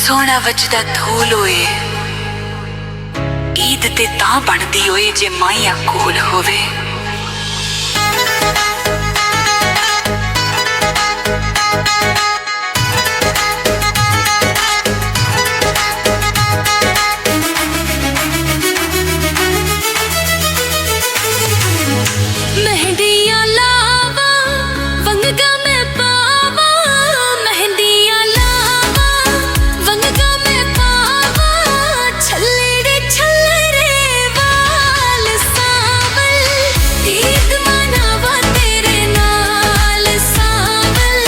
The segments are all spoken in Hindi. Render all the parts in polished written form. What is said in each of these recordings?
सोना वजदा धूल होए ईद ते तां बनदी होए जे माइया कोल होवे। मेहंदियां लावा वंगा में पावा, मेहंदियां लावा वंगा में पावा, छल्ले रे वाल सावल ईद मनावा तेरे नाल सावल,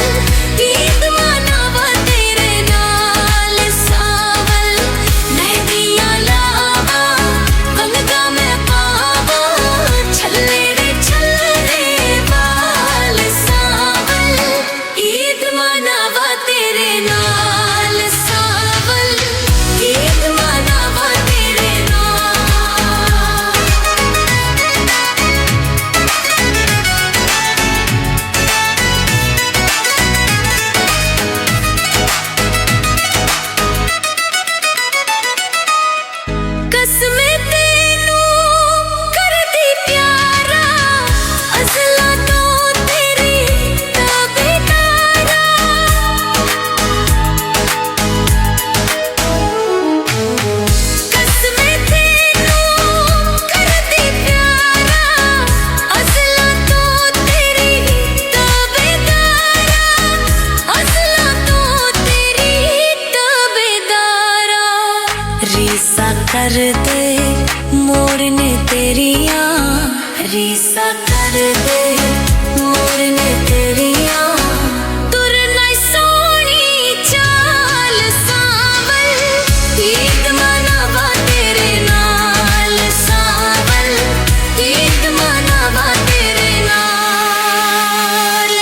ईद मनावा तेरे नाल सावल। मेहंदियां लावा वंगा में पावा, छल्ले ईद मनावा तेरे नाल सावल, ईद मनावा तेरे नाल। कसमें तेनू करदी प्यारा, असला तो तेरी ताबेदारा। कसमें तेनू करदी प्यारा, असला तो तेरी ताबेदारा, असला तो तेरी ताबेदारा। रीसा कर दे मोरने तेरिया, रीसा कर दे मोरने तेरिया, तुरना सोनी चाल सावल, ईद मनावा तेरे नाल सावल, ईद मनावा तेरे नाल।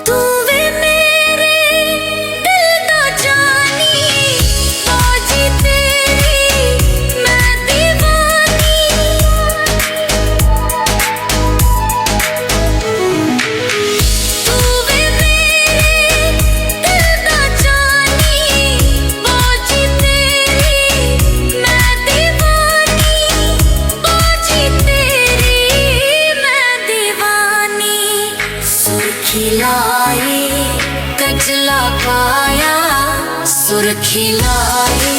तू वे मेरे दिल दा जानी, फौजी तेरी मैं दीवानी। तू वे मेरे दिल दा जानी, फौजी तेरी मैं दीवानी, फौजी तेरी मैं दीवानी। सुर्खी लाई कजला पाया, सुर्खी लाई